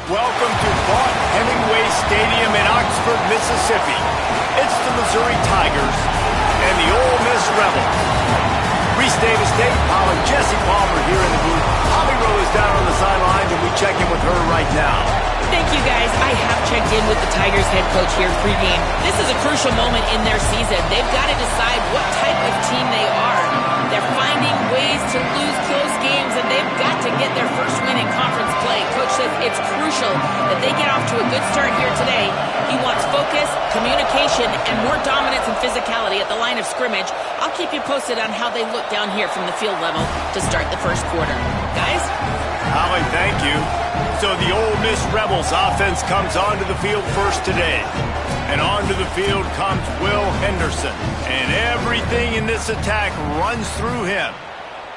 Welcome to Vaught Hemingway Stadium in Oxford, Mississippi. It's the Missouri Tigers and the Ole Miss Rebels. Reese Davis, Dave Powell, and Jesse Palmer here in the booth. Holly Rowe is down on the sidelines, and we check in with her right now. Thank you, guys. I have checked in with the Tigers head coach here pregame. This is a crucial moment in their season. They've got to decide what type of team they are. They're finding ways to lose close games, and they've got to get their first win in conference play. Coach says it's crucial that they get off to a good start here today. He wants focus, communication, and more dominance and physicality at the line of scrimmage. I'll keep you posted on how they look down here from the field level to start the first quarter. Guys? Holly, thank you. So the Ole Miss Rebels offense comes onto the field first today. And onto the field comes Will Henderson. And everything in this attack runs through him.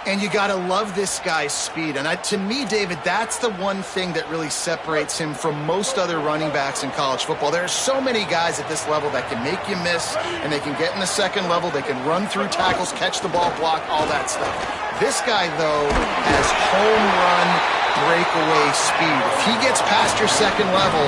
And you got to love this guy's speed. And to me, David, that's the one thing that really separates him from most other running backs in college football. There are so many guys at this level that can make you miss, and they can get in the second level. They can run through tackles, catch the ball, block, all that stuff. This guy, though, has home run breakaway speed. If he gets past your second level,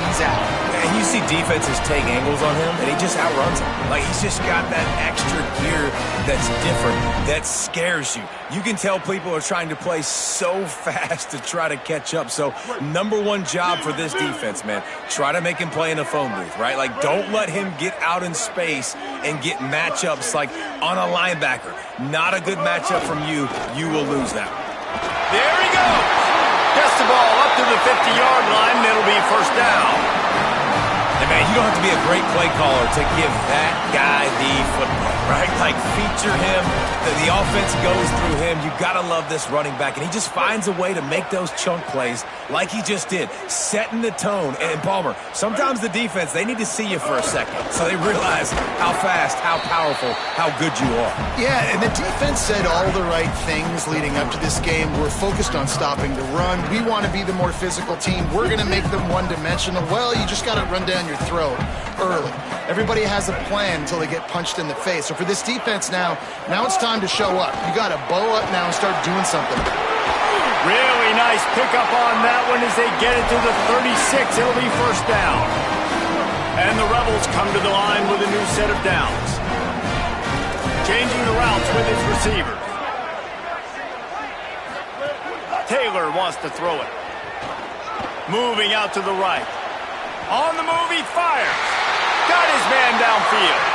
he's out. And you see defenses take angles on him, and he just outruns them. Like, he's just got that extra gear that's different, that scares you. You can tell people are trying to play so fast to try to catch up. So, number one job for this defense, man, try to make him play in a phone booth, right? Like, don't let him get out in space and get matchups like on a linebacker. Not a good matchup from you. You will lose that one. There he goes. Gets the ball up to the 50-yard line, and it'll be first down. And man, you don't have to be a great play caller to give that guy the football, right? Like, feature him. The offense goes through him. You got to love this running back. And he just finds a way to make those chunk plays like he just did, setting the tone. And Palmer, sometimes the defense, they need to see you for a second so they realize how fast, how powerful, how good you are. Yeah, and the defense said all the right things leading up to this game. We're focused on stopping the run. We want to be the more physical team. We're going to make them one-dimensional. Well, you just got to run down your throat early. Everybody has a plan until they get punched in the face. So for this defense now it's time to show up. You got to bow up now and start doing something. Really nice pickup on that one as they get it to the 36. It'll be first down. And the Rebels come to the line with a new set of downs. Changing the routes with his receivers. Taylor wants to throw it. Moving out to the right. On the move, he fires. Got his man downfield.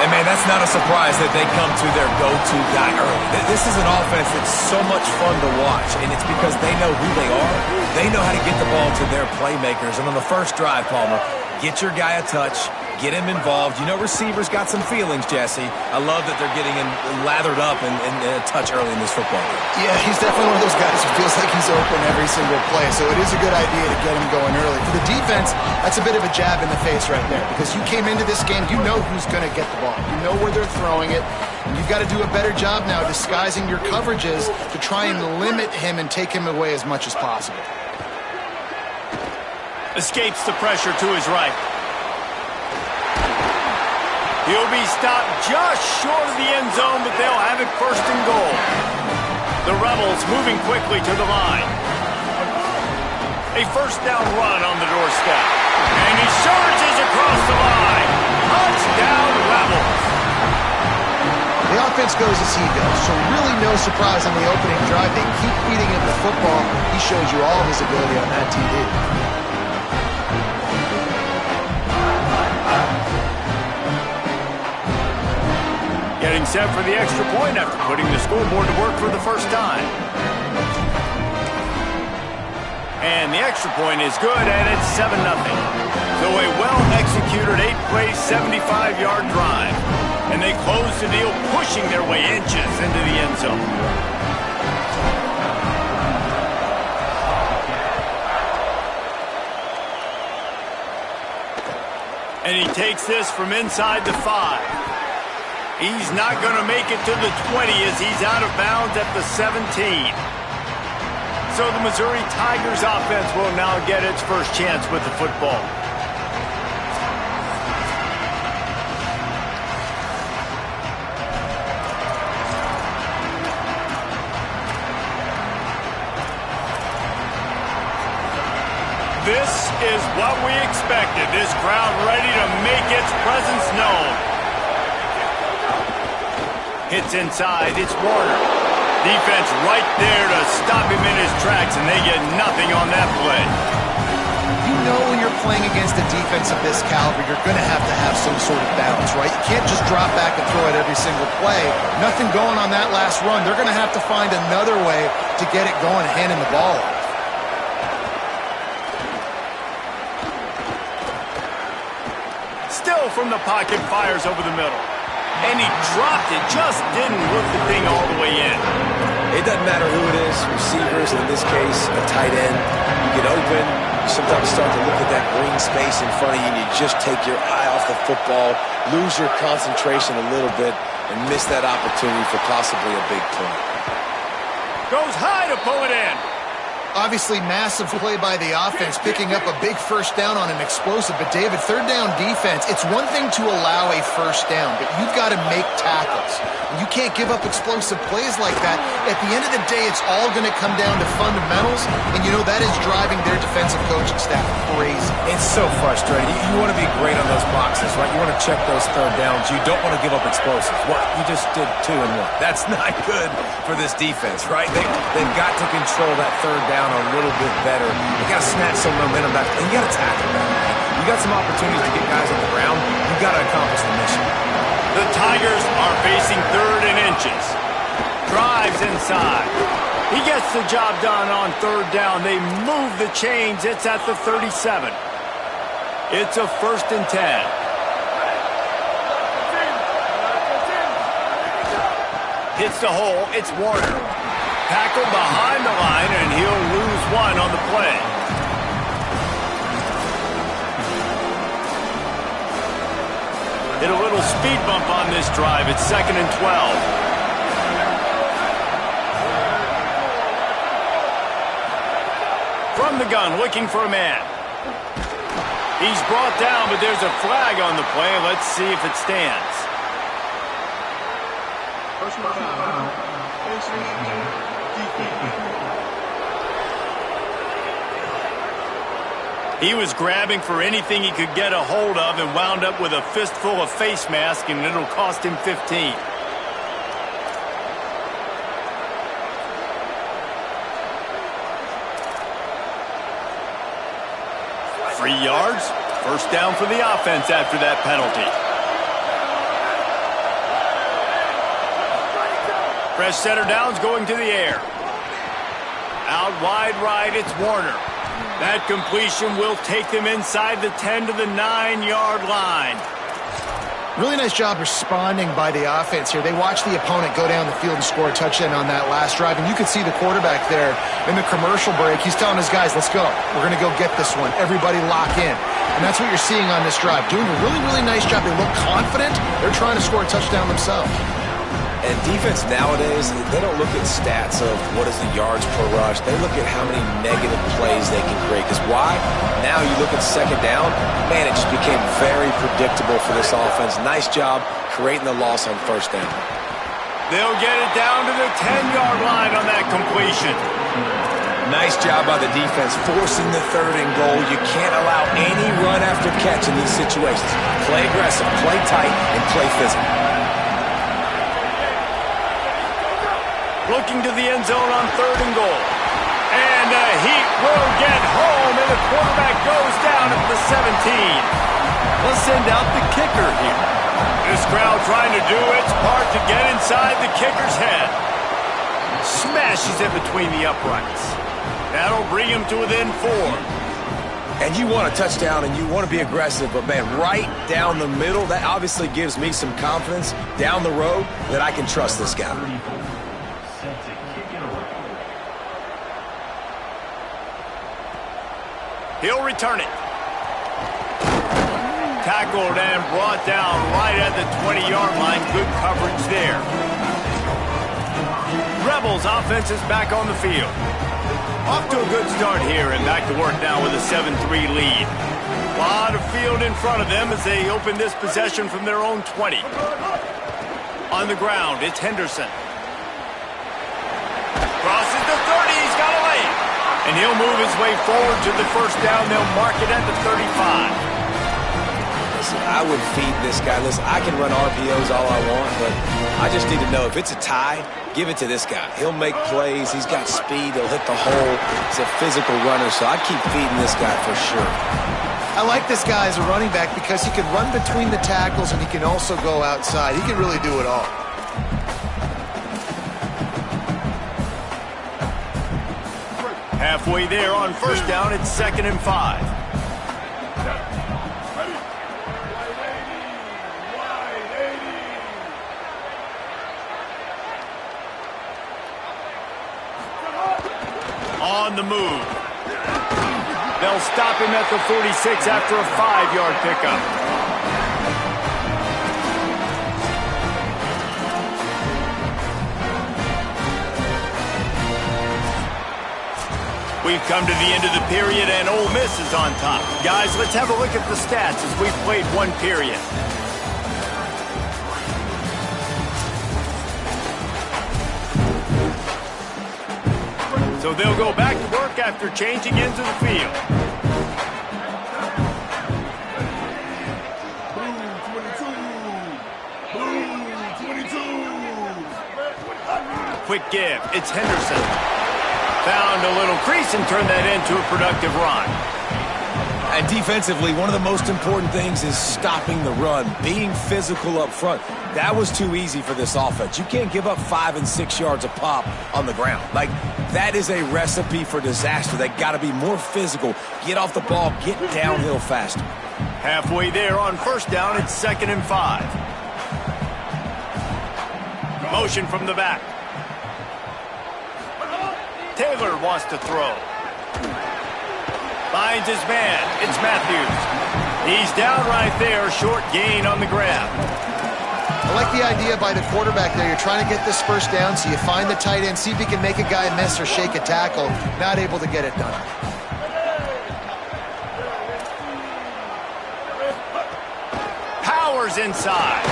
And, man, that's not a surprise that they come to their go-to guy early. This is an offense that's so much fun to watch, and it's because they know who they are. They know how to get the ball to their playmakers. And on the first drive, Palmer, get your guy a touch, get him involved. You know receivers got some feelings, Jesse. I love that they're getting him lathered up and a touch early in this football game. Yeah, he's definitely one of those guys who feels like he's open every single play, so it is a good idea to get him going early. For the defense, that's a bit of a jab in the face right there, because you came into this game, you know who's going to get the ball. You know where they're throwing it, and you've got to do a better job now disguising your coverages to try and limit him and take him away as much as possible. Escapes the pressure to his right. He'll be stopped just short of the end zone, but they'll have it first and goal. The Rebels moving quickly to the line. A first down run on the doorstep. And he surges across the line. Touchdown, Rebels. The offense goes as he goes, so really no surprise on the opening drive. They keep feeding him the football. He shows you all his ability on that TD. Getting set for the extra point after putting the scoreboard to work for the first time. And the extra point is good, and it's 7-0. So a well-executed 8-play, 75-yard drive. And they close the deal, pushing their way inches into the end zone. And he takes this from inside the 5. He's not going to make it to the 20 as he's out of bounds at the 17. So the Missouri Tigers offense will now get its first chance with the football. This is what we expected. This crowd ready to make its presence known. Hits inside. It's Warner. Defense right there to stop him in his tracks, and they get nothing on that play. You know when you're playing against a defense of this caliber, you're going to have some sort of balance, right? You can't just drop back and throw it every single play. Nothing going on that last run. They're going to have to find another way to get it going and hand him the ball off. Still from the pocket, fires over the middle. And he dropped it, just didn't look the thing all the way in. It doesn't matter who it is, receivers, in this case, a tight end. You get open, you sometimes start to look at that green space in front of you, and you just take your eye off the football, lose your concentration a little bit, and miss that opportunity for possibly a big play. Goes high to pull it in. Obviously, massive play by the offense, picking up a big first down on an explosive. But, David, third down defense, it's one thing to allow a first down, but you've got to make tackles. And you can't give up explosive plays like that. At the end of the day, it's all going to come down to fundamentals, and, you know, that is driving their defensive coaching staff crazy. It's so frustrating. You want to be great on those boxes, right? You want to check those third downs. You don't want to give up explosives. What? You just did 2 and 1. That's not good for this defense, right? They've got to control that third down a little bit better. You got to snatch some momentum back, and you got to tackle that. You got some opportunities to get guys on the ground. You got to accomplish the mission. The Tigers are facing 3rd and inches. Drives inside. He gets the job done on 3rd down. They move the chains. It's at the 37. It's a 1st and 10. Hits the hole. It's Warner. Tackled behind the line, and he'll lose 1 on the play. Hit a little speed bump on this drive. It's 2nd and 12. From the gun, looking for a man. He's brought down, but there's a flag on the play. Let's see if it stands. Personal foul. He was grabbing for anything he could get a hold of and wound up with a fistful of face mask, and it'll cost him 15. Free yards. First down for the offense after that penalty. Fresh center downs going to the air. Out wide right, it's Warner. That completion will take them inside the 10 to the 9-yard line. Really nice job responding by the offense here. They watched the opponent go down the field and score a touchdown on that last drive, and you could see the quarterback there in the commercial break. He's telling his guys, let's go. We're going to go get this one. Everybody lock in. And that's what you're seeing on this drive. Doing a really, really nice job. They look confident. They're trying to score a touchdown themselves. And defense nowadays, they don't look at stats of what is the yards per rush. They look at how many negative plays they can create. Because why? Now you look at 2nd down, man, it just became very predictable for this offense. Nice job creating the loss on 1st down. They'll get it down to the 10-yard line on that completion. Nice job by the defense, forcing the 3rd and goal. You can't allow any run after catch in these situations. Play aggressive, play tight, and play physical. Looking to the end zone on 3rd and goal. And the Heat will get home, and the quarterback goes down at the 17. Let's send out the kicker here. This crowd trying to do its part to get inside the kicker's head. Smashes it between the uprights. That'll bring him to within 4. And you want a touchdown and you want to be aggressive, but, man, right down the middle, that obviously gives me some confidence down the road that I can trust this guy. He'll return it. Tackled and brought down right at the 20-yard line. Good coverage there. Rebels offense is back on the field. Off to a good start here and back to work now with a 7-3 lead. A lot of field in front of them as they open this possession from their own 20. On the ground, it's Henderson. Crosses the 30, he's got a lane. And he'll move his way forward to the first down. They'll mark it at the 35. Listen, I would feed this guy. Listen, I can run RPOs all I want, but I just need to know if it's a tie, give it to this guy. He'll make plays. He's got speed. He'll hit the hole. He's a physical runner, so I'd keep feeding this guy for sure. I like this guy as a running back because he can run between the tackles and he can also go outside. He can really do it all. Halfway there on first down, it's 2nd and 5. On the move. They'll stop him at the 46 after a 5-yard pickup. We've come to the end of the period, and Ole Miss is on top. Guys, let's have a look at the stats as we've played one period. So they'll go back to work after changing into the field. Quick give. It's Henderson. Found a little crease and turned that into a productive run. And defensively, one of the most important things is stopping the run, being physical up front. That was too easy for this offense. You can't give up 5 and 6 yards a pop on the ground. Like, that is a recipe for disaster. They got to be more physical, get off the ball, get downhill faster. Halfway there on first down, it's 2nd and 5. Motion from the back. Taylor wants to throw. Finds his man. It's Matthews. He's down right there. Short gain on the grab. I like the idea by the quarterback there. You're trying to get this first down, so you find the tight end, see if he can make a guy miss or shake a tackle. Not able to get it done. Powers inside.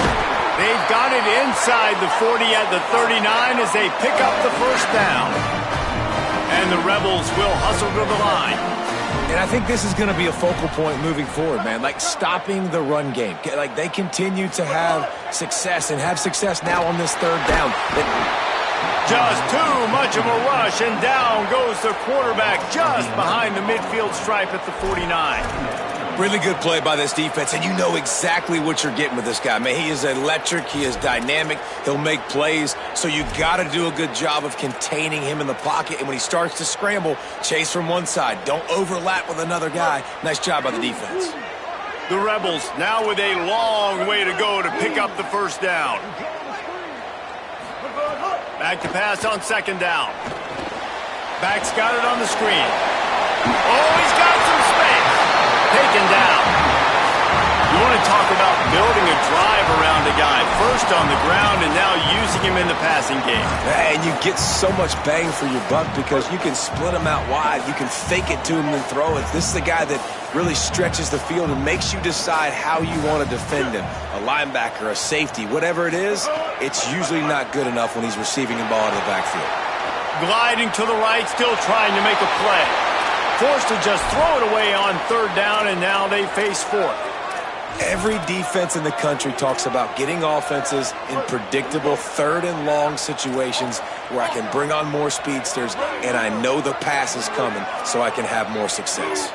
They've got it inside the 40 at the 39 as they pick up the first down. And the Rebels will hustle to the line. And I think this is going to be a focal point moving forward, man. Like, stopping the run game. Like, they continue to have success and have success now on this third down. Just too much of a rush, and down goes the quarterback just behind the midfield stripe at the 49. Really good play by this defense, and you know exactly what you're getting with this guy. Man, he is electric. He is dynamic. He'll make plays, so you got to do a good job of containing him in the pocket. And when he starts to scramble, chase from one side. Don't overlap with another guy. Nice job by the defense. The Rebels now with a long way to go to pick up the first down. Back to pass on second down. Back's got it on the screen. Oh, he's got some space. Taken down. You want to talk about building a drive around a guy. First on the ground and now using him in the passing game. And you get so much bang for your buck because you can split him out wide. You can fake it to him and throw it. This is the guy that really stretches the field and makes you decide how you want to defend him. A linebacker, a safety, whatever it is, it's usually not good enough when he's receiving the ball out of the backfield. Gliding to the right, still trying to make a play. Forced to just throw it away on third down, and now they face fourth. Every defense in the country talks about getting offenses in predictable third and long situations where I can bring on more speedsters and I know the pass is coming so I can have more success.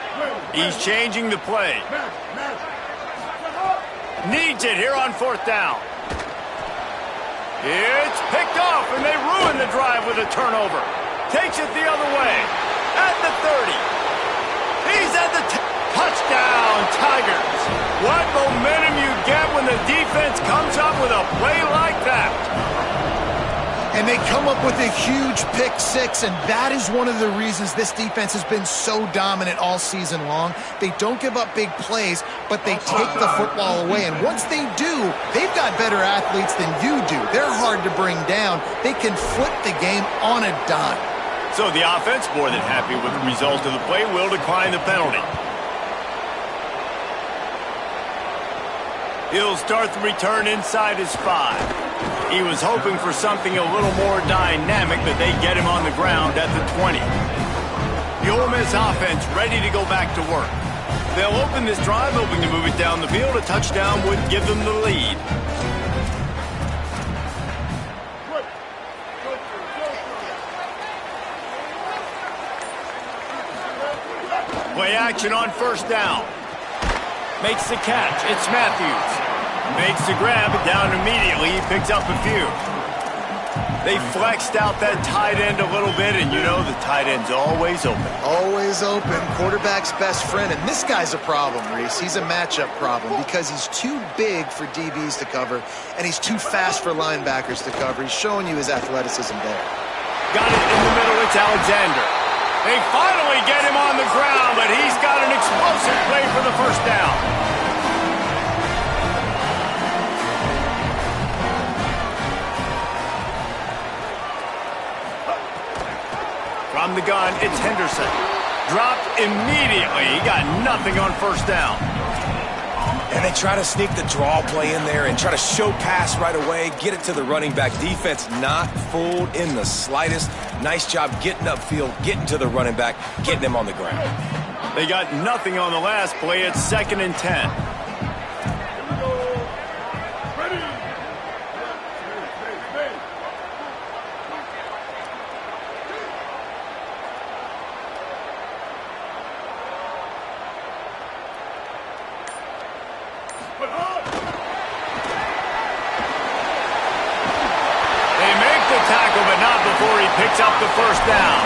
He's changing the play. Needs it here on fourth down. It's picked off, and they ruin the drive with a turnover. Takes it the other way. At the 30. He's at the touchdown, Tigers. What momentum you get when the defense comes up with a play like that. And they come up with a huge pick six, and that is one of the reasons this defense has been so dominant all season long. They don't give up big plays, but they take the football away. And once they do, they've got better athletes than you do. They're hard to bring down. They can flip the game on a dime. So the offense, more than happy with the result of the play, will decline the penalty. He'll start the return inside his 5. He was hoping for something a little more dynamic, but they get him on the ground at the 20. The Ole Miss offense ready to go back to work. They'll open this drive, hoping to move it down the field. A touchdown would give them the lead. Play action on first down. Makes the catch. It's Matthews. Makes the grab, down immediately. He picks up a few. They flexed out that tight end a little bit, and you know the tight end's always open. Always open. Quarterback's best friend. And this guy's a problem, Reese. He's a matchup problem because he's too big for DBs to cover, and he's too fast for linebackers to cover. He's showing you his athleticism there. Got it in the middle. It's Alexander. They finally get him on the ground, but he's got an explosive play for the first down. From the gun, it's Henderson. Dropped immediately. He got nothing on first down. And they try to sneak the draw play in there and try to show pass right away, get it to the running back. Defense not fooled in the slightest. Nice job getting upfield, getting to the running back, getting him on the ground. They got nothing on the last play. It's 2nd and 10. Picks up the first down.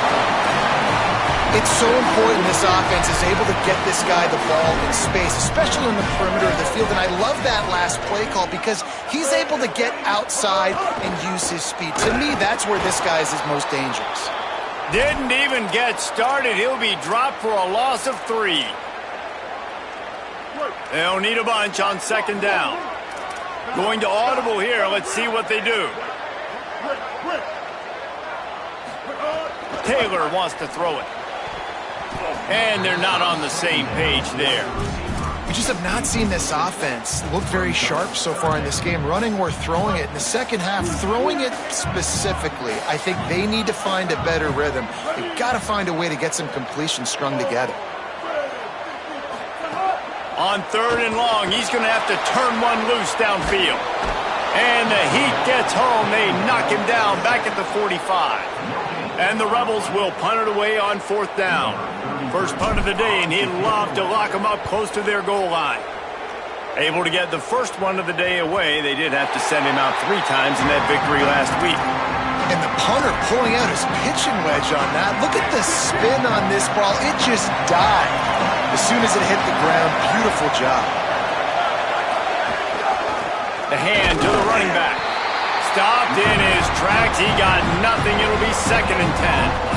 It's so important this offense is able to get this guy the ball in space, especially in the perimeter of the field. And I love that last play call because he's able to get outside and use his speed. To me, that's where this guy is his most dangerous. Didn't even get started. He'll be dropped for a loss of 3. They'll need a bunch on 2nd down. Going to audible here. Let's see what they do. Taylor wants to throw it. And they're not on the same page there. We just have not seen this offense look very sharp so far in this game, running or throwing it. In the second half, throwing it specifically, I think they need to find a better rhythm. They've got to find a way to get some completions strung together. On 3rd and long, he's going to have to turn one loose downfield. And the heat gets home. They knock him down back at the 45. And the Rebels will punt it away on 4th down. First punt of the day, and he'd love to lock them up close to their goal line. Able to get the first one of the day away. They did have to send him out 3 times in that victory last week. And the punter pulling out his pitching wedge on that. Look at the spin on this ball. It just died as soon as it hit the ground. Beautiful job. The hand to the running back. Stopped in his tracks. He got nothing. It'll be 2nd and 10.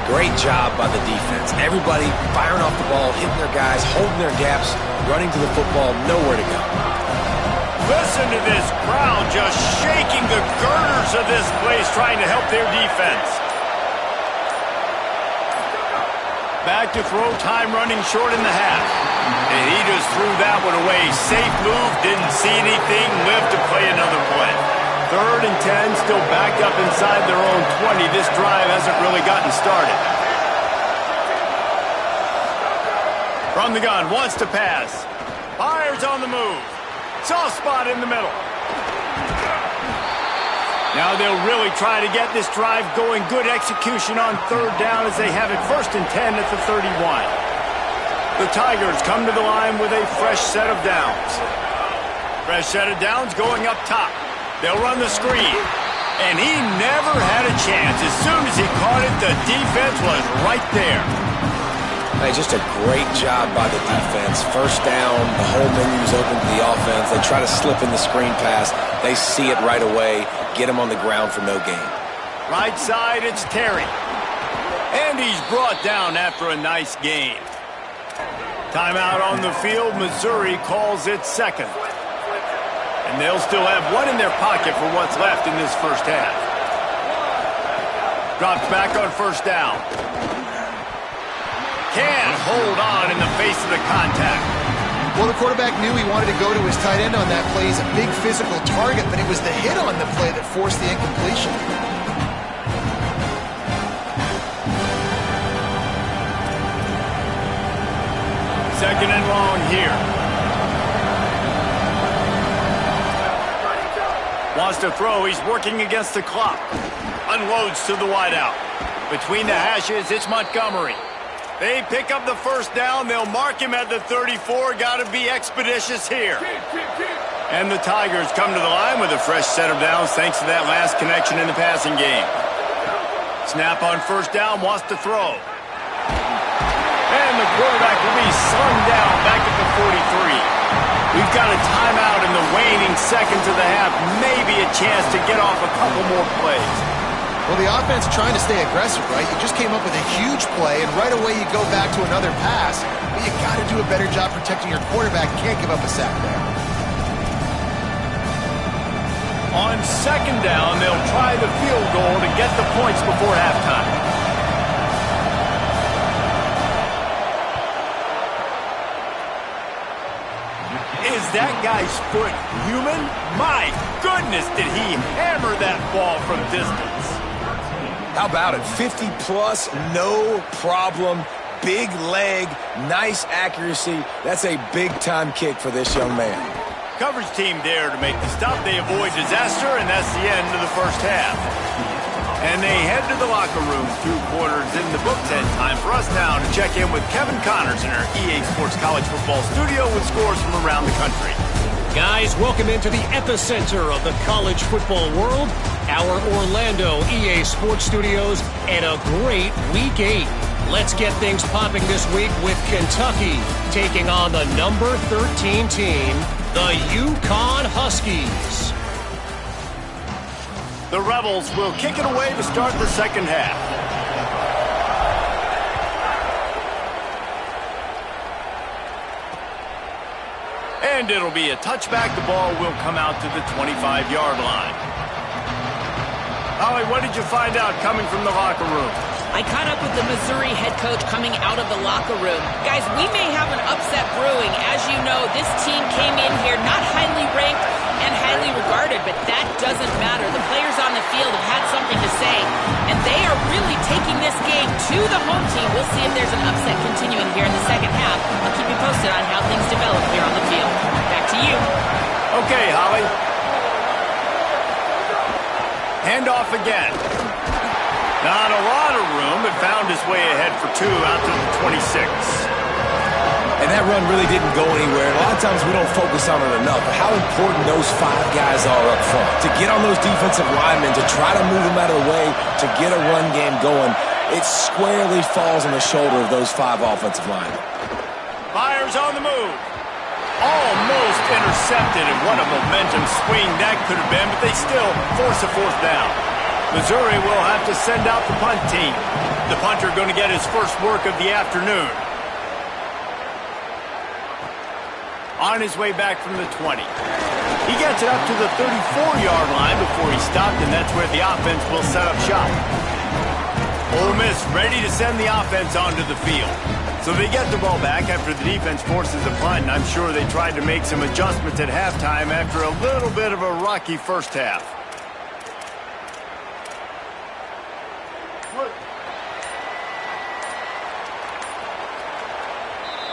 Great job by the defense. Everybody firing off the ball, hitting their guys, holding their gaps, running to the football, nowhere to go. Listen to this crowd just shaking the girders of this place, trying to help their defense. Back to throw, time running short in the half. And he just threw that one away. Safe move, didn't see anything, lived to play another play. 3rd and 10, still backed up inside their own 20. This drive hasn't really gotten started. From the gun, wants to pass. Fires on the move. Soft spot in the middle. Now they'll really try to get this drive going. Good execution on 3rd down as they have it 1st and 10 at the 31. The Tigers come to the line with a fresh set of downs. Fresh set of downs going up top. They'll run the screen. And he never had a chance. As soon as he caught it, the defense was right there. Hey, just a great job by the defense. First down, the whole menu's open to the offense. They try to slip in the screen pass. They see it right away, get him on the ground for no gain. Right side, it's Terry. And he's brought down after a nice gain. Timeout on the field. Missouri calls it 2nd. And they'll still have one in their pocket for what's left in this first half. Drops back on 1st down. Can't hold on in the face of the contact. Well, the quarterback knew he wanted to go to his tight end on that play. He's a big physical target, but it was the hit on the play that forced the incompletion. Second and long here. Wants to throw. He's working against the clock. Unloads to the wideout. Between the hashes, it's Montgomery. They pick up the first down. They'll mark him at the 34. Got to be expeditious here. And the Tigers come to the line with a fresh set of downs thanks to that last connection in the passing game. Snap on first down, wants to throw. And the quarterback will be slung down back at the 43. We've got a timeout in the waning seconds of the half. Maybe a chance to get off a couple more plays. Well, the offense trying to stay aggressive, right? You just came up with a huge play, and right away you go back to another pass. But you got to do a better job protecting your quarterback. Can't give up a sack there. On second down, they'll try the field goal to get the points before halftime. Is that guy's foot human? My goodness, did he hammer that ball from distance. How about it? 50-plus, no problem. Big leg, nice accuracy. That's a big-time kick for this young man. Coverage team there to make the stop. They avoid disaster, and that's the end of the first half. And they head to the locker room. 2 quarters in the books, and time for us now to check in with Kevin Connors in our EA Sports College Football studio with scores from around the country. Guys, welcome into the epicenter of the college football world, our Orlando EA Sports Studios, and a great Week 8. Let's get things popping this week with Kentucky taking on the number 13 team, the UConn Huskies. The Rebels will kick it away to start the second half. And it'll be a touchback. The ball will come out to the 25-yard line. Holly, what did you find out coming from the locker room? I caught up with the Missouri head coach coming out of the locker room. Guys, we may have an upset brewing. As you know, this team came in here not highly ranked and highly regarded, but that doesn't matter. The players on the field have had something to say, and they are really taking this game to the home team. We'll see if there's an upset continuing here in the second half. I'll keep you posted on how things develop here on the field. Back to you. Okay, Holly. Hand off again. Not a lot of room, but found his way ahead for 2 out to the 26. And that run really didn't go anywhere. A lot of times we don't focus on it enough, but how important those 5 guys are up front. To get on those defensive linemen, to try to move them out of the way, to get a run game going, it squarely falls on the shoulder of those 5 offensive linemen. Fires on the move. Almost intercepted, and what a momentum swing that could have been, but they still force a 4th down. Missouri will have to send out the punt team. The punter going to get his first work of the afternoon. On his way back from the 20. He gets it up to the 34-yard line before he stopped, and that's where the offense will set up shop. Ole Miss ready to send the offense onto the field. So they get the ball back after the defense forces a punt, and I'm sure they tried to make some adjustments at halftime after a little bit of a rocky first half.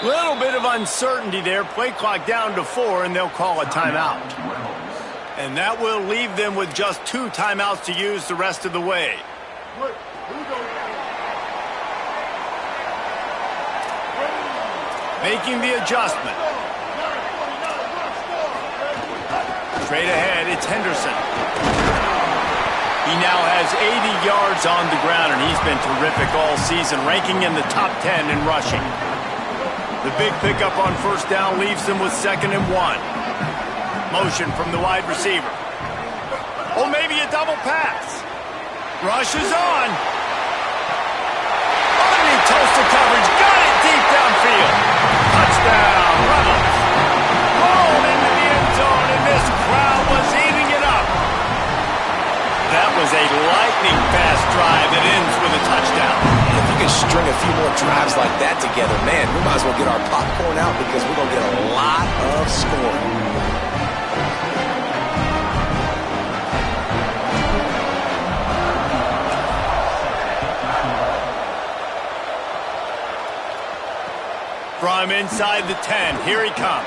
Little bit of uncertainty there. Play clock down to 4, and they'll call a timeout. And that will leave them with just 2 timeouts to use the rest of the way. Making the adjustment. Straight ahead, it's Henderson. He now has 80 yards on the ground, and he's been terrific all season, ranking in the top 10 in rushing. The big pickup on first down leaves them with 2nd and 1. Motion from the wide receiver. Oh, maybe a double pass. Rush is on. Underneath toasted coverage. Got it deep downfield. Touchdown, Rebels. Rolled into the end zone, and this crowd was eating it up. That was a lightning-fast drive that ends with a touchdown. If we can string a few more drives like that together, man, we might as well get our popcorn out because we're going to get a lot of scoring. From inside the 10, here he comes.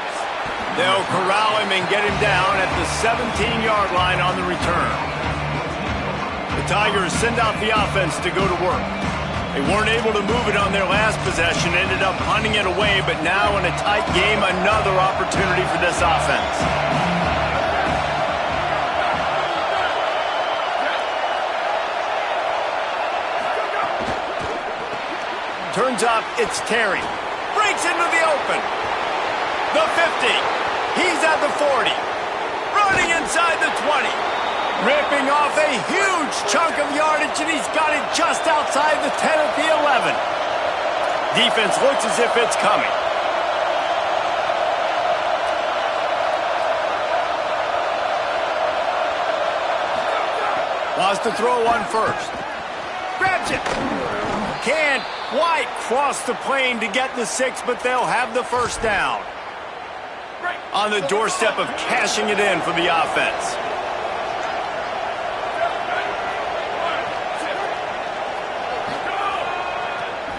They'll corral him and get him down at the 17-yard line on the return. The Tigers send out the offense to go to work. They weren't able to move it on their last possession, ended up punting it away, but now in a tight game, another opportunity for this offense. Turns up, it's Terry. Breaks into the open. The 50. He's at the 40. Running inside the 20. Ripping off a huge chunk of yardage, and he's got it just outside the 10 at the 11. Defense looks as if it's coming. Wants to throw one first. Grabs it. Can't quite cross the plane to get the 6, but they'll have the first down. On the doorstep of cashing it in for the offense.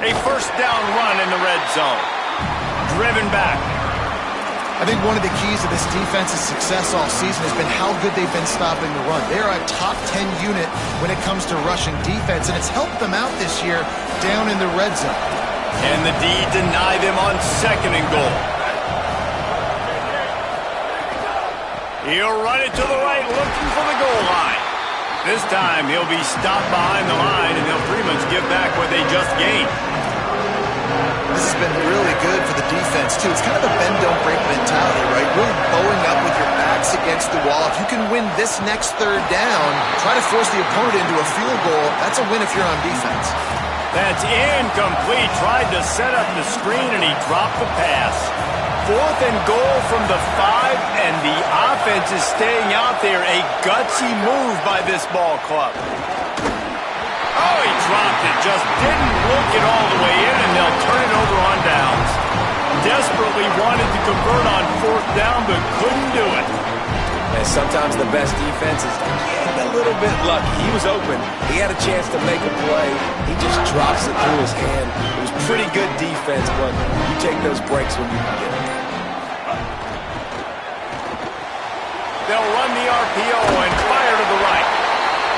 A first down run in the red zone. Driven back. I think one of the keys to this defense's success all season has been how good they've been stopping the run. They're a top 10 unit when it comes to rushing defense, and it's helped them out this year down in the red zone. And the D denied them on 2nd and goal. He'll run it to the right, looking for the goal line. This time, he'll be stopped behind the line, and they'll pretty much give back what they just gained. This has been really good for the defense, too. It's kind of a bend-don't-break mentality, right? Really bowing up with your backs against the wall. If you can win this next third down, try to force the opponent into a field goal. That's a win if you're on defense. That's incomplete. Tried to set up the screen, and he dropped the pass. 4th and goal from the 5, and the offense is staying out there. A gutsy move by this ball club. Oh, he dropped it. Just didn't look it all the way in, and they'll turn it over on downs. Desperately wanted to convert on 4th down, but couldn't do it. And sometimes the best defense is getting a little bit lucky. He was open. He had a chance to make a play. He just drops it through his hand. It was pretty good defense, but you take those breaks when you can get them. They'll run the RPO and fire to the right.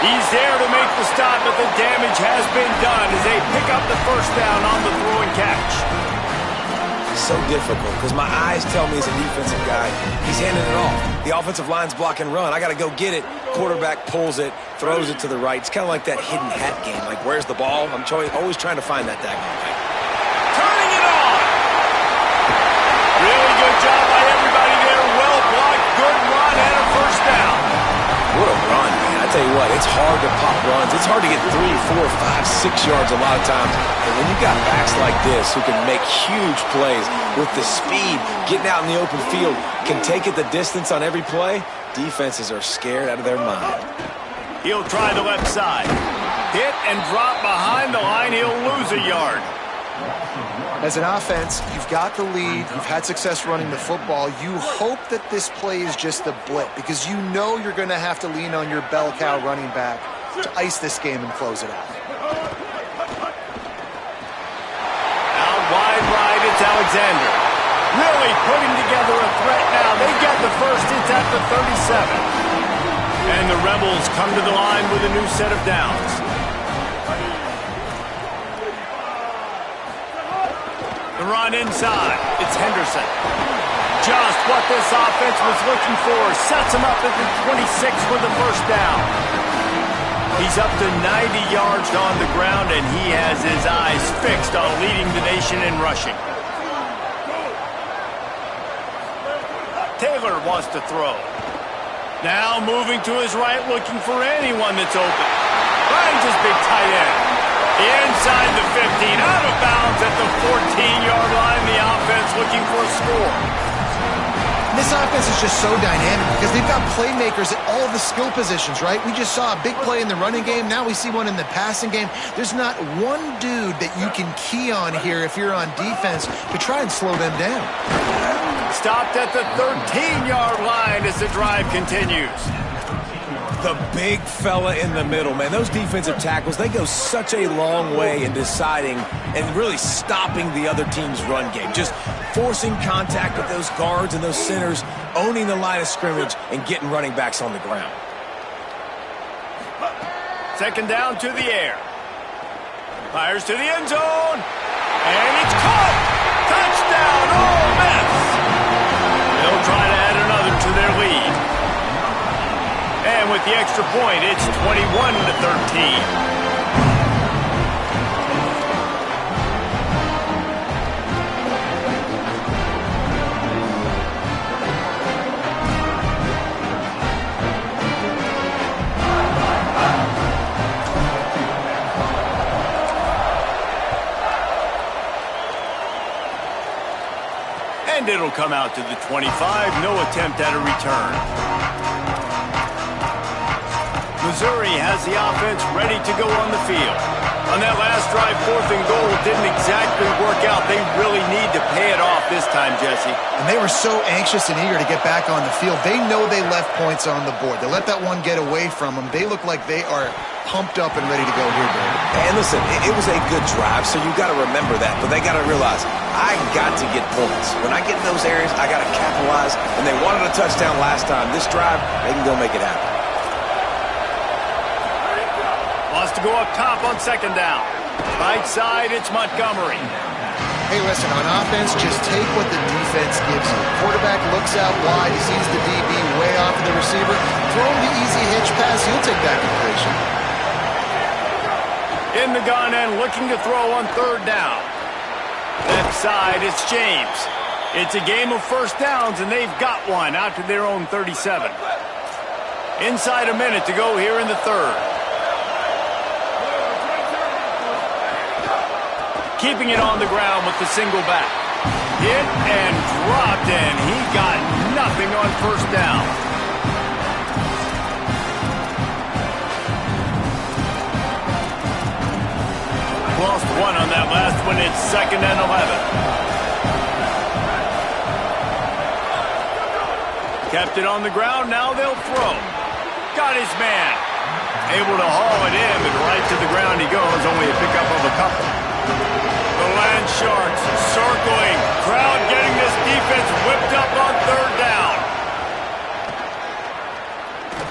He's there to make the stop, but the damage has been done as they pick up the first down on the throw and catch. So difficult because my eyes tell me as a defensive guy, he's handing it off. The offensive line's block and run. I got to go get it. Quarterback pulls it, throws it to the right. It's kind of like that hidden hat game. Like, where's the ball? I'm always trying to find that daggone thing. Turning it on. Really good job by everybody there. Well blocked, good run, and a first down. What a run, man. I tell you what, it's hard to pop runs. It's hard to get 3, 4, 5, 6 yards a lot of times. And when you got backs like this who can make huge plays with the speed, getting out in the open field, can take it the distance on every play, defenses are scared out of their mind. He'll try the left side. Hit and drop behind the line. He'll lose a yard. As an offense, you've got the lead. You've had success running the football. You hope that this play is just a blip because you know you're going to have to lean on your bell cow running back to ice this game and close it out. Out wide right, it's Alexander. Really putting together a threat now. They get the first. It's at the 37. And the Rebels come to the line with a new set of downs. The run inside. It's Henderson. Just what this offense was looking for. Sets him up at the 26 for the first down. He's up to 90 yards on the ground, and he has his eyes fixed on leading the nation in rushing. Taylor wants to throw. Now moving to his right, looking for anyone that's open. Finds his big tight end. Inside the 15, out of bounds at the 14-yard line. The offense looking for a score. This offense is just so dynamic because they've got playmakers at all the skill positions, right? We just saw a big play in the running game. Now we see one in the passing game. There's not one dude that you can key on here if you're on defense to try and slow them down. Stopped at the 13-yard line as the drive continues. The big fella in the middle, man. Those defensive tackles, they go such a long way in deciding and really stopping the other team's run game. Just forcing contact with those guards and those centers, owning the line of scrimmage, and getting running backs on the ground. Second down to the air. Fires to the end zone. And it's caught. Touchdown, Ole Miss. They'll try to add another to their lead. And with the extra point, it's 21-13. And it'll come out to the 25. No attempt at a return. Missouri has the offense ready to go on the field. On that last drive, 4th and goal didn't exactly work out. They really need to pay it off this time, Jesse. And they were so anxious and eager to get back on the field. They know they left points on the board. They let that one get away from them. They look like they are pumped up and ready to go here, David. And listen, it was a good drive, so you got to remember that. But they got to realize, I got to get points. When I get in those areas, I got to capitalize. And they wanted a touchdown last time. This drive, they can go make it happen. Wants to go up top on second down. Right side, it's Montgomery. Hey, listen, on offense, just take what the defense gives you. Quarterback looks out wide. He sees the DB way off of the receiver. Throw him the easy hitch pass. He'll take that completion. In the gun and looking to throw on third down. Left side, it's James. It's a game of first downs, and they've got one out to their own 37. Inside a minute to go here in the third. Keeping it on the ground with the single back. Hit and dropped, and he got nothing on first down. Lost one on that last one. It's 2nd and 11. Kept it on the ground. Now they'll throw. Got his man. Able to haul it in, but right to the ground he goes. Only a pickup of a couple. The Land Sharks circling. Crowd getting this defense whipped up on third down.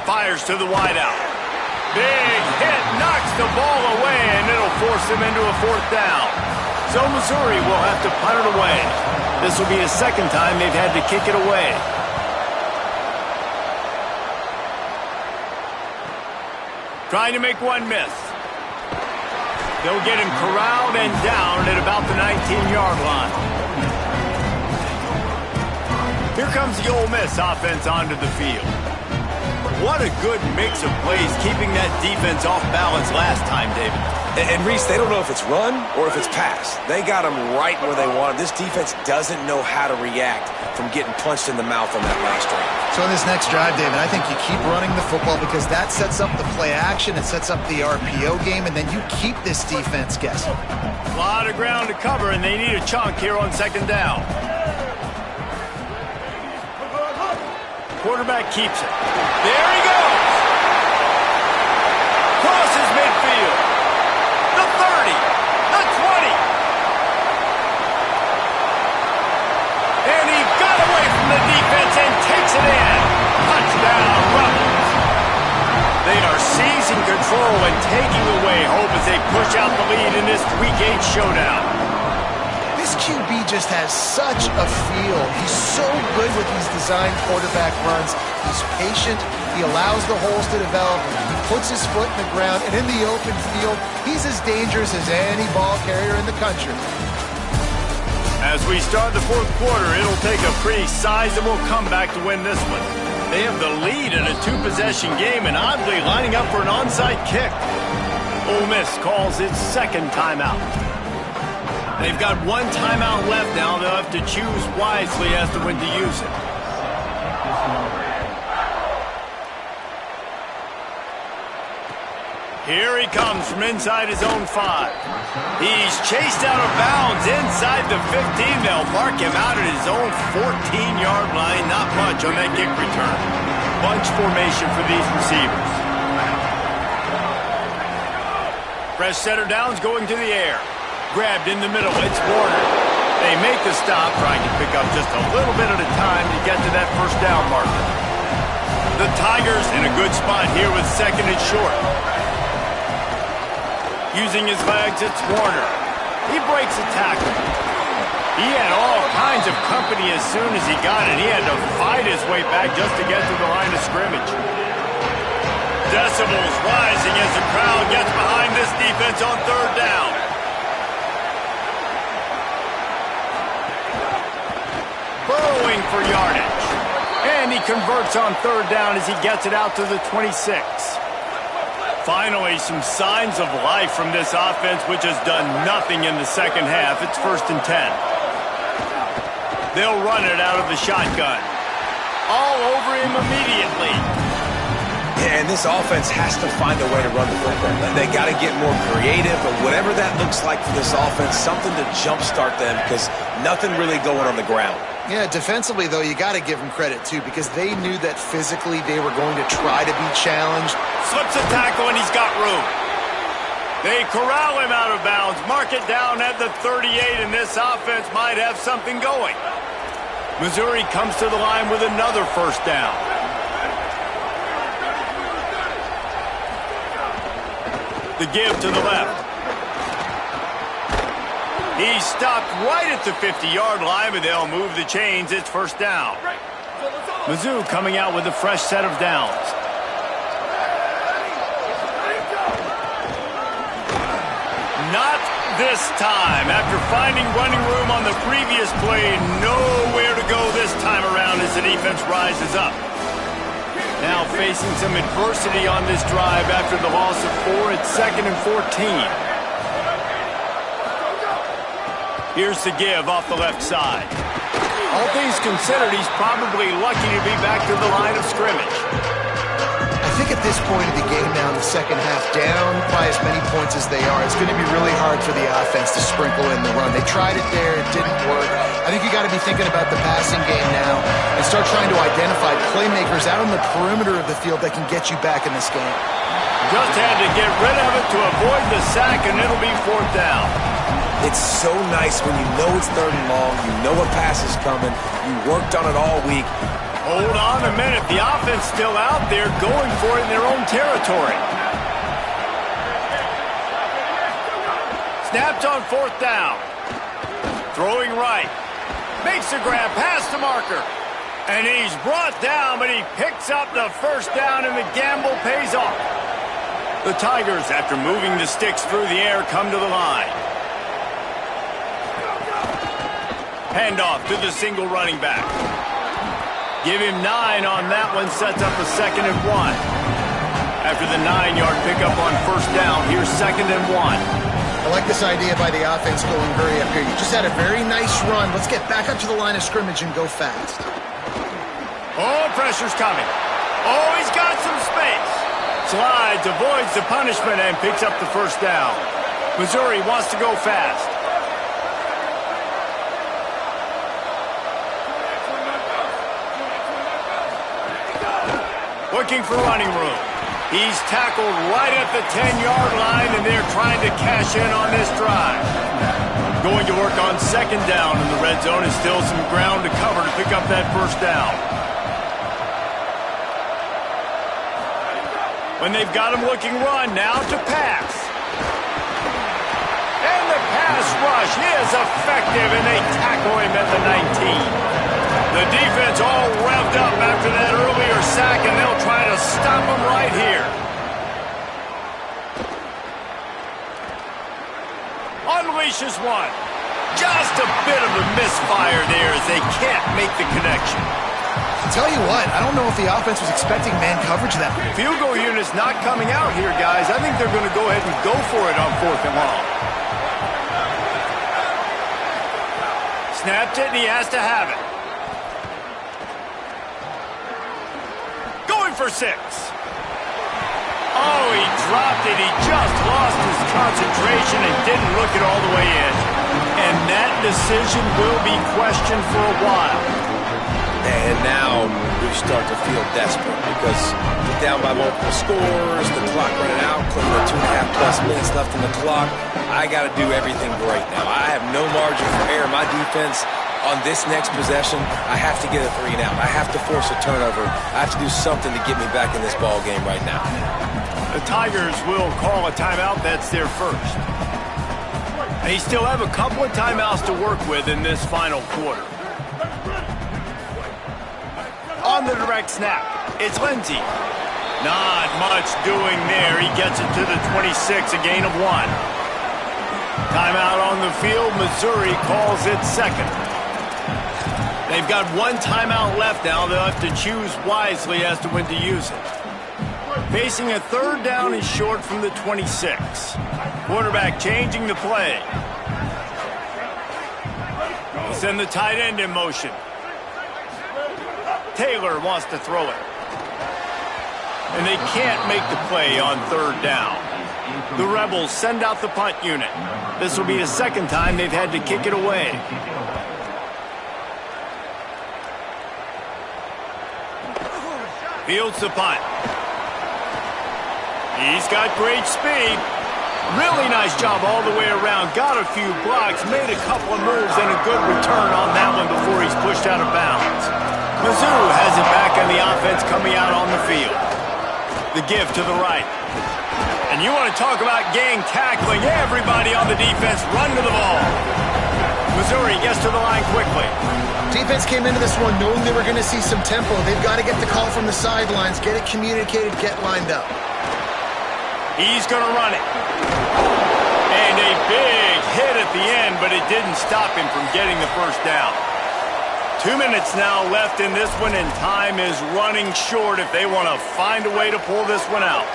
Fires to the wideout. Big hit, knocks the ball away, and it'll force him into a 4th down. So Missouri will have to punt it away. This will be the second time they've had to kick it away. Trying to make one miss. They'll get him corralled and down at about the 19-yard line. Here comes the Ole Miss offense onto the field. What a good mix of plays, keeping that defense off balance last time, David. And Reese, they don't know if it's run or if it's pass. They got them right where they want them. This defense doesn't know how to react from getting punched in the mouth on that last drive. So in this next drive, David, I think you keep running the football because that sets up the play action, it sets up the RPO game, and then you keep this defense guessing. A lot of ground to cover, and they need a chunk here on second down. Quarterback keeps it. There he goes! Crosses midfield. The 30. The 20. And he got away from the defense and takes it in. Touchdown, Rebels. They are seizing control and taking away hope as they push out the lead in this Week 8 showdown. This QB just has such a feel. He's so good with these designed quarterback runs. He's patient. He allows the holes to develop. He puts his foot in the ground. And in the open field, he's as dangerous as any ball carrier in the country. As we start the fourth quarter, it'll take a pretty sizable comeback to win this one. They have the lead in a two-possession game and oddly lining up for an onside kick. Ole Miss calls its second timeout. They've got one timeout left now. They'll have to choose wisely as to when to use it. Here he comes from inside his own 5. He's chased out of bounds inside the 15. They'll mark him out at his own 14-yard line. Not much on that kick return. bunch formation for these receivers. Fresh setter downs going to the air. Grabbed in the middle. It's Warner. They make the stop, trying to pick up just a little bit at a time to get to that first down marker. The Tigers in a good spot here with second and short. Using his legs, it's Warner. He breaks a tackle. He had all kinds of company as soon as he got it. He had to fight his way back just to get to the line of scrimmage. Decibels rising as the crowd gets behind this defense on third down. Burrowing for yardage. And he converts on third down as he gets it out to the 26. Finally, some signs of life from this offense, which has done nothing in the second half. It's 1st and 10. They'll run it out of the shotgun. All over him immediately. Yeah, and this offense has to find a way to run the football. They got to get more creative, but whatever that looks like for this offense, something to jumpstart them because nothing really going on the ground. Yeah, defensively, though, you got to give them credit, too, because they knew that physically they were going to try to be challenged. Slips a tackle, and he's got room. They corral him out of bounds, mark it down at the 38, and this offense might have something going. Missouri comes to the line with another first down. The give to the left. He's stopped right at the 50-yard line, but they'll move the chains. It's first down. Mizzou coming out with a fresh set of downs. Not this time. After finding running room on the previous play, nowhere to go this time around as the defense rises up. Now facing some adversity on this drive after the loss of 4. It's 2nd and 14. Here's the give off the left side. All things considered, he's probably lucky to be back to the line of scrimmage. I think at this point of the game now in the second half, down by as many points as they are, it's going to be really hard for the offense to sprinkle in the run. They tried it there. It didn't work. I think you got to be thinking about the passing game now and start trying to identify playmakers out on the perimeter of the field that can get you back in this game. Just had to get rid of it to avoid the sack, and it'll be 4th down. It's so nice when you know it's 3rd and long, you know a pass is coming, you worked on it all week. Hold on a minute. The offense still out there going for it in their own territory. Snapped on 4th down. Throwing right. Makes the grab past the marker. And he's brought down, but he picks up the first down, and the gamble pays off. The Tigers, after moving the sticks through the air, come to the line. Handoff to the single running back. Give him 9 on that one, sets up a 2nd and 1. After the 9-yard pickup on first down, here's 2nd and 1. I like this idea by the offense going hurry up here. You just had a very nice run. Let's get back up to the line of scrimmage and go fast. Oh, pressure's coming. Oh, he's got some space. Slides, avoids the punishment, and picks up the first down. Missouri wants to go fast. Looking for running room. He's tackled right at the 10-yard line, and they're trying to cash in on this drive. Going to work on 2nd down in the red zone, and still some ground to cover to pick up that first down. When they've got him looking run, now to pass. And the pass rush is effective, and they tackle him at the 19. The defense all revved up after that earlier sack, and they'll try to stop him right here. Unleashes one. Just a bit of a misfire there as they can't make the connection. Tell you what, I don't know if the offense was expecting man coverage that way. Field goal unit's not coming out here, guys. I think they're going to go ahead and go for it on 4th and long. Snapped it, and he has to have it. For 6. Oh, he dropped it. He just lost his concentration and didn't look it all the way in. And that decision will be questioned for a while. And now we start to feel desperate because we're down by multiple scores, the clock running out, close to 2.5+ minutes left on the clock. I got to do everything great now. I have no margin for error. My defense on this next possession, I have to get a 3 and out. I have to force a turnover. I have to do something to get me back in this ball game right now. The Tigers will call a timeout. That's their first. They still have a couple of timeouts to work with in this final quarter. On the direct snap, it's Lindsey. Not much doing there. He gets it to the 26, a gain of 1. Timeout on the field. Missouri calls it second. They've got 1 timeout left now. They'll have to choose wisely as to when to use it. Facing a 3rd down and short from the 26. Quarterback changing the play. They send the tight end in motion. Taylor wants to throw it. And they can't make the play on 3rd down. The Rebels send out the punt unit. This will be the 2nd time they've had to kick it away. Fields the punt. He's got great speed. Really nice job all the way around. Got a few blocks, made a couple of moves, and a good return on that one before he's pushed out of bounds. Mizzou has it back on the offense coming out on the field. The give to the right. And you want to talk about gang tackling. Everybody on the defense run to the ball. Missouri gets to the line quickly. Defense came into this one knowing they were going to see some tempo. They've got to get the call from the sidelines, get it communicated, get lined up. He's going to run it. And a big hit at the end, but it didn't stop him from getting the first down. 2 minutes now left in this one, and time is running short if they want to find a way to pull this one out.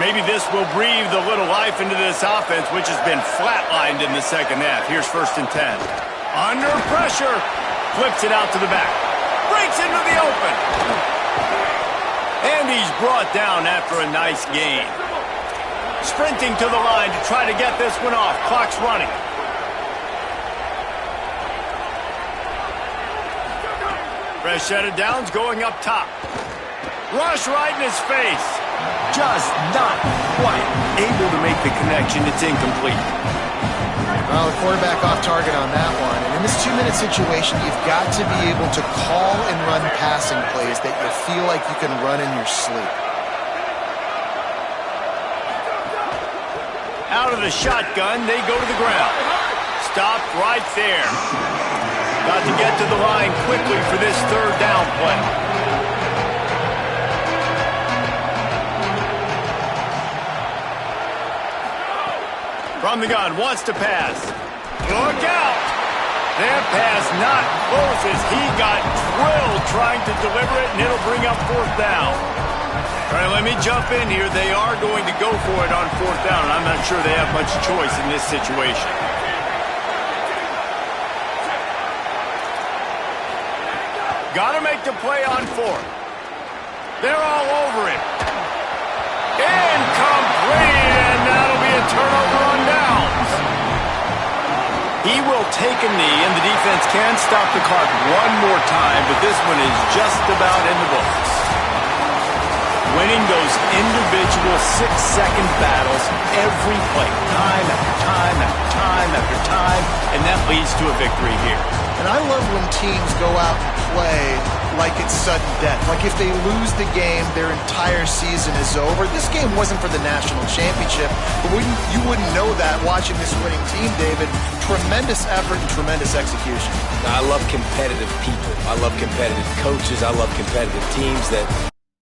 Maybe this will breathe a little life into this offense, which has been flatlined in the 2nd half. Here's 1st and 10. Under pressure. Flips it out to the back. Breaks into the open. And he's brought down after a nice gain. Sprinting to the line to try to get this one off. Clock's running. Fresh set of downs going up top. Rush right in his face. Just not quite able to make the connection. It's incomplete. Well, the quarterback off target on that one. And in this 2-minute situation, you've got to be able to call and run passing plays that you feel like you can run in your sleep. Out of the shotgun, they go to the ground. Stopped right there. Got to get to the line quickly for this 3rd down play. From the gun, wants to pass. Look out! That pass not close as he got drilled trying to deliver it, and it'll bring up 4th down. All right, let me jump in here. They are going to go for it on 4th down, and I'm not sure they have much choice in this situation. Got to make the play on 4th. They're all over it. Incomplete, and that'll be a turnover on downs. He will take a knee, and the defense can stop the clock one more time, but this one is just about in the books. Winning those individual 6-second battles every play, time after time after time after time, and that leads to a victory here. And I love when teams go out and play like it's sudden death. Like if they lose the game, their entire season is over. This game wasn't for the national championship, but you wouldn't know that watching this winning team, David. Tremendous effort and tremendous execution. I love competitive people. I love competitive coaches. I love competitive teams that